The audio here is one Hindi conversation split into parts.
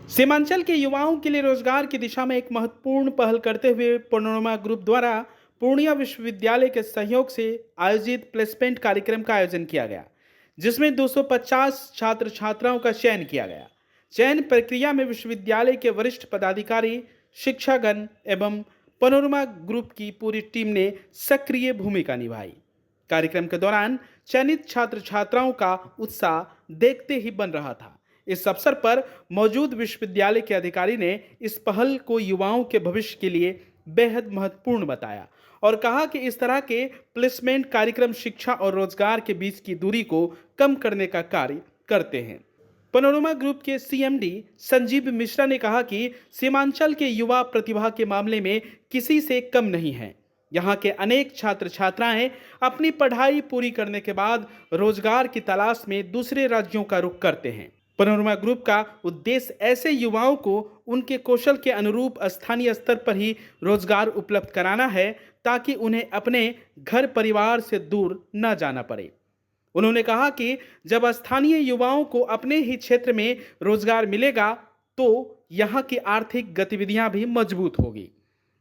सीमांचल के युवाओं के लिए रोजगार की दिशा में एक महत्वपूर्ण पहल करते हुए पैनोरमा ग्रुप द्वारा पूर्णिया विश्वविद्यालय के सहयोग से आयोजित प्लेसमेंट कार्यक्रम का आयोजन किया गया, जिसमें 250 छात्र छात्राओं का चयन किया गया। चयन प्रक्रिया में विश्वविद्यालय के वरिष्ठ पदाधिकारी, शिक्षागण एवं पैनोरमा ग्रुप की पूरी टीम ने सक्रिय भूमिका निभाई। कार्यक्रम के दौरान चयनित छात्र छात्राओं का उत्साह देखते ही बन रहा था। इस अवसर पर मौजूद विश्वविद्यालय के अधिकारी ने इस पहल को युवाओं के भविष्य के लिए बेहद महत्वपूर्ण बताया और कहा कि इस तरह के प्लेसमेंट कार्यक्रम शिक्षा और रोजगार के बीच की दूरी को कम करने का कार्य करते हैं। पैनोरमा ग्रुप के सीएमडी संजीव मिश्रा ने कहा कि सीमांचल के युवा प्रतिभा के मामले में किसी से कम नहीं है। यहाँ के अनेक छात्र छात्राएं अपनी पढ़ाई पूरी करने के बाद रोजगार की तलाश में दूसरे राज्यों का रुख करते हैं। पैनोरमा ग्रुप का उद्देश्य ऐसे युवाओं को उनके कौशल के अनुरूप स्थानीय स्तर पर ही रोजगार उपलब्ध कराना है, ताकि उन्हें अपने घर परिवार से दूर न जाना पड़े। उन्होंने कहा कि जब स्थानीय युवाओं को अपने ही क्षेत्र में रोजगार मिलेगा तो यहाँ की आर्थिक गतिविधियां भी मजबूत होगी।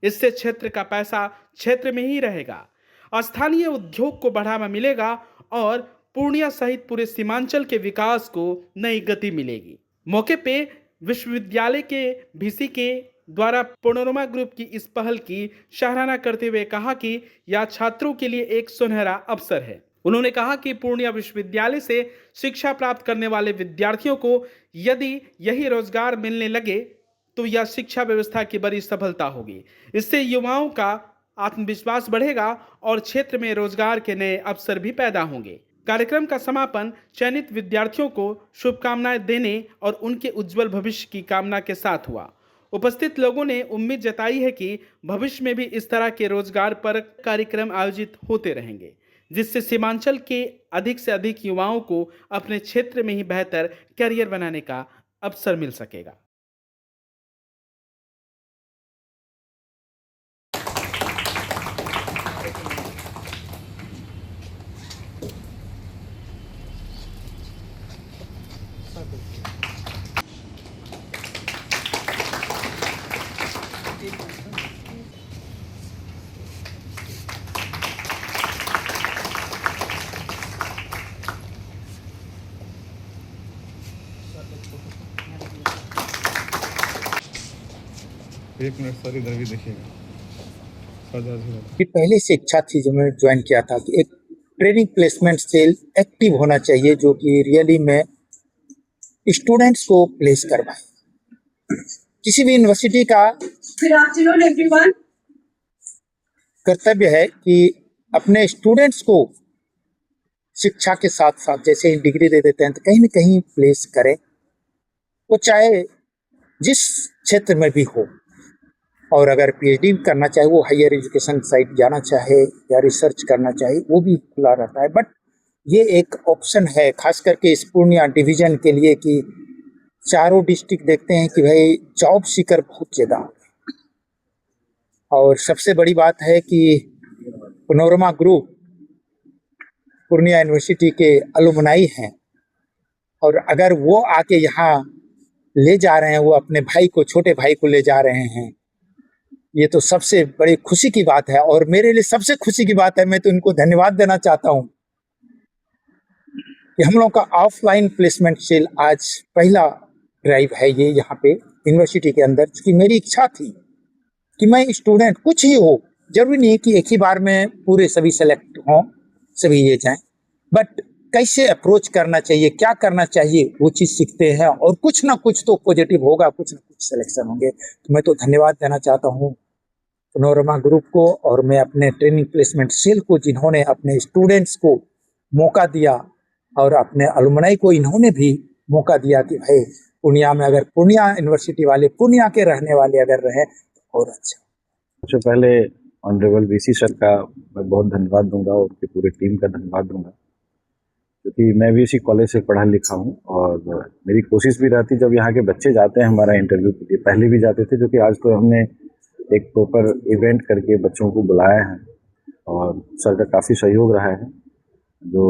इससे क्षेत्र का पैसा क्षेत्र में ही रहेगा, स्थानीय उद्योग को बढ़ावा मिलेगा और पूर्णिया सहित पूरे सीमांचल के विकास को नई गति मिलेगी। मौके पे विश्वविद्यालय के वीसी के द्वारा पैनोरमा ग्रुप की इस पहल की सराहना करते हुए कहा कि यह छात्रों के लिए एक सुनहरा अवसर है। उन्होंने कहा कि पूर्णिया विश्वविद्यालय से शिक्षा प्राप्त करने वाले विद्यार्थियों को यदि यही रोजगार मिलने लगे तो यह शिक्षा व्यवस्था की बड़ी सफलता होगी। इससे युवाओं का आत्मविश्वास बढ़ेगा और क्षेत्र में रोजगार के नए अवसर भी पैदा होंगे। कार्यक्रम का समापन चयनित विद्यार्थियों को शुभकामनाएं देने और उनके उज्जवल भविष्य की कामना के साथ हुआ। उपस्थित लोगों ने उम्मीद जताई है कि भविष्य में भी इस तरह के रोजगार पर कार्यक्रम आयोजित होते रहेंगे, जिससे सीमांचल के अधिक से अधिक युवाओं को अपने क्षेत्र में ही बेहतर करियर बनाने का अवसर मिल सकेगा। एक मिनट सर, इधर भी देखिएगा। कि पहले से इच्छा थी जब मैंने ज्वाइन किया था कि एक ट्रेनिंग प्लेसमेंट सेल एक्टिव होना चाहिए, जो कि रियली में स्टूडेंट्स को प्लेस करवाए। किसी भी यूनिवर्सिटी का कर्तव्य है कि अपने स्टूडेंट्स को शिक्षा के साथ साथ जैसे ही डिग्री दे देते हैं तो कहीं न कहीं प्लेस करें, वो चाहे जिस क्षेत्र में भी हो। और अगर पीएचडी करना चाहे, वो हायर एजुकेशन साइड जाना चाहे या रिसर्च करना चाहे, वो भी खुला रहता है। बट ये एक ऑप्शन है खास करके इस पूर्णिया डिवीज़न के लिए कि चारों डिस्ट्रिक्ट देखते हैं कि भाई जॉब सीकर बहुत ज़्यादा। और सबसे बड़ी बात है कि पैनोरमा ग्रुप पूर्णिया यूनिवर्सिटी के अलुमनाई हैं, और अगर वो आके यहाँ ले जा रहे हैं, वो अपने भाई को, छोटे भाई को ले जा रहे हैं, ये तो सबसे बड़ी खुशी की बात है। और मेरे लिए सबसे खुशी की बात है, मैं तो इनको धन्यवाद देना चाहता हूँ कि हम लोगों का ऑफलाइन प्लेसमेंट सेल आज पहला ड्राइव है ये यहाँ पे यूनिवर्सिटी के अंदर। कि मेरी इच्छा थी कि मैं स्टूडेंट कुछ ही हो, जरूरी नहीं है कि एक ही बार में पूरे सभी सेलेक्ट हों, सभी ये जाएं, बट कैसे अप्रोच करना चाहिए, क्या करना चाहिए, वो चीज़ सीखते हैं और कुछ ना कुछ तो पॉजिटिव होगा, कुछ ना कुछ सिलेक्शन होंगे। तो मैं तो धन्यवाद देना चाहता हूँ पैनोरमा ग्रुप को, और मैं अपने ट्रेनिंग प्लेसमेंट सेल को, जिन्होंने अपने स्टूडेंट्स को मौका दिया और अपने अलुमनाई को इन्होंने भी मौका दिया कि भाई पूर्णिया में अगर पूर्णिया यूनिवर्सिटी वाले, पूर्णिया के रहने वाले अगर रहे तो और अच्छा। सबसे पहले ऑनरेबल वीसी सर का मैं बहुत धन्यवाद दूंगा और उनकी पूरी टीम का धन्यवाद दूंगा, क्योंकि मैं भी इसी कॉलेज से पढ़ा लिखा हूँ। और मेरी कोशिश भी रहती, जब यहाँ के बच्चे जाते हैं हमारा इंटरव्यू के लिए, पहले भी जाते थे, जो कि आज तो हमने एक प्रॉपर इवेंट करके बच्चों को बुलाया है और सर का काफ़ी सहयोग रहा है। जो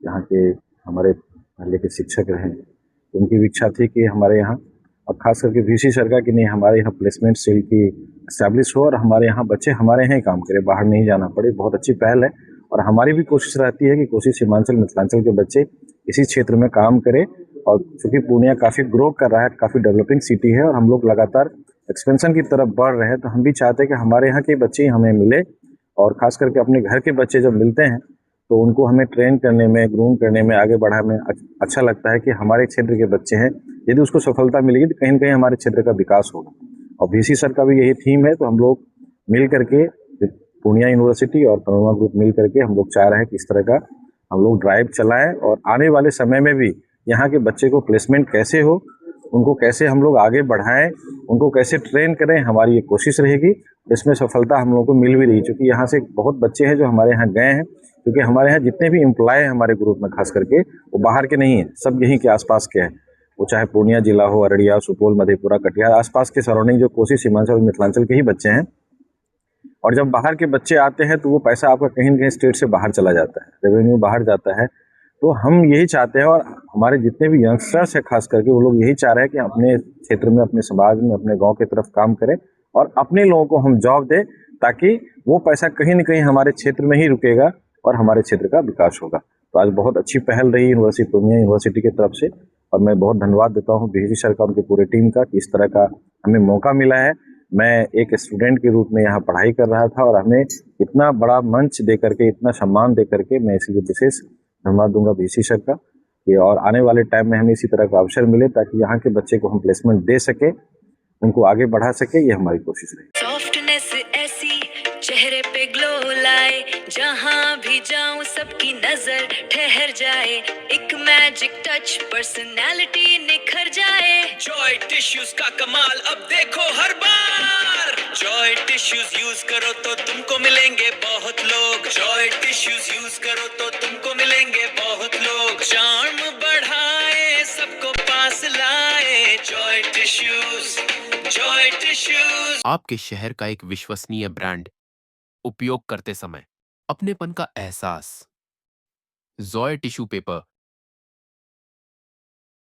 यहाँ के हमारे पहले के शिक्षक रहे, उनकी भी इच्छा थी कि हमारे यहाँ और खास करके वीसी सरकार की नहीं, हमारे यहाँ प्लेसमेंट सेल की एस्टैब्लिश हो और हमारे यहाँ बच्चे हमारे यहाँ ही काम करें, बाहर नहीं जाना पड़े। बहुत अच्छी पहल है और हमारी भी कोशिश रहती है कि कोशिश सीमांचल मिथिलांचल के बच्चे इसी क्षेत्र में काम करें। और चूंकि पूर्णिया काफ़ी ग्रो कर रहा है, काफ़ी डेवलपिंग सिटी है और हम लोग लगातार एक्सपेंशन की तरफ बढ़ रहे हैं, तो हम भी चाहते हैं कि हमारे यहाँ के बच्चे ही हमें मिले और खास करके अपने घर के बच्चे जब मिलते हैं तो उनको हमें ट्रेन करने में, ग्रूम करने में, आगे बढ़ाने में अच्छा लगता है कि हमारे क्षेत्र के बच्चे हैं, यदि उसको सफलता मिलेगी तो कहीं न कहीं हमारे क्षेत्र का विकास होगा। और वीसी सर का भी यही थीम है, तो हम लोग मिल करके पूर्णिया यूनिवर्सिटी और पैनोरमा ग्रुप मिल करके हम लोग चाह रहे हैं कि इस तरह का हम लोग ड्राइव चलाएं और आने वाले समय में भी यहाँ के बच्चे को प्लेसमेंट कैसे हो, उनको कैसे हम लोग आगे बढ़ाएं, उनको कैसे ट्रेन करें, हमारी ये कोशिश रहेगी। इसमें सफलता हम लोगों को मिल भी रही, क्योंकि यहाँ से बहुत बच्चे हैं जो हमारे यहाँ गए हैं, क्योंकि हमारे यहाँ जितने भी एम्प्लॉय हैं हमारे ग्रुप में खास करके, वो बाहर के नहीं हैं, सब यहीं के आसपास के हैं। वो चाहे पूर्णिया जिला हो, अररिया, सुपौल, मधेपुरा, कटिहार, आसपास के सराउंडिंग जो कोसी सीमांचल मिथिलांचल के ही बच्चे हैं। और जब बाहर के बच्चे आते हैं तो वो पैसा आपका कहीं न कहीं स्टेट से बाहर चला जाता है, रेवेन्यू बाहर जाता है। तो हम यही चाहते हैं और हमारे जितने भी यंगस्टर्स हैं खास करके, वो लोग यही चाह रहे हैं कि अपने क्षेत्र में, अपने समाज में, अपने गांव की तरफ काम करें और अपने लोगों को हम जॉब दें, ताकि वो पैसा कहीं न कहीं हमारे क्षेत्र में ही रुकेगा और हमारे क्षेत्र का विकास होगा। तो आज बहुत अच्छी पहल रही यूनिवर्सिटी, पूर्णिया यूनिवर्सिटी की तरफ से, और मैं बहुत धन्यवाद देता हूँ बीसी सर का, उनकी पूरी टीम का, कि इस तरह का हमें मौका मिला है। मैं एक स्टूडेंट के रूप में यहाँ पढ़ाई कर रहा था और हमें इतना बड़ा मंच दे करके, इतना सम्मान दे करके, मैं इसलिए विशेष धन्यवाद दूंगा बीसी सर का। कि और आने वाले टाइम में हमें इसी तरह का अवसर मिले ताकि यहाँ के बच्चे को हम प्लेसमेंट दे सके, उनको आगे बढ़ा सके, ये हमारी कोशिश रही। सॉफ्टनेस ऐसी चेहरे पे ग्लो लाए, जहां भी जाऊं सबकी नजर ठहर जाए, एक मैजिक टच पर्सनालिटी निखर जाए। जॉय टिश्यूज का कमाल अब देखो हर बार। जॉय टिश्यूज यूज करो तो तुमको मिलेंगे बहुत लोग। जॉय टिश्यूज यूज करो तो तुमको मिलेंगे बहुत लोग। चार्म बढ़ाए, सबको पास लाए। Joy tissues, Joy tissues. आपके शहर का एक विश्वसनीय ब्रांड, उपयोग करते समय अपनेपन का एहसास। Joy tissue paper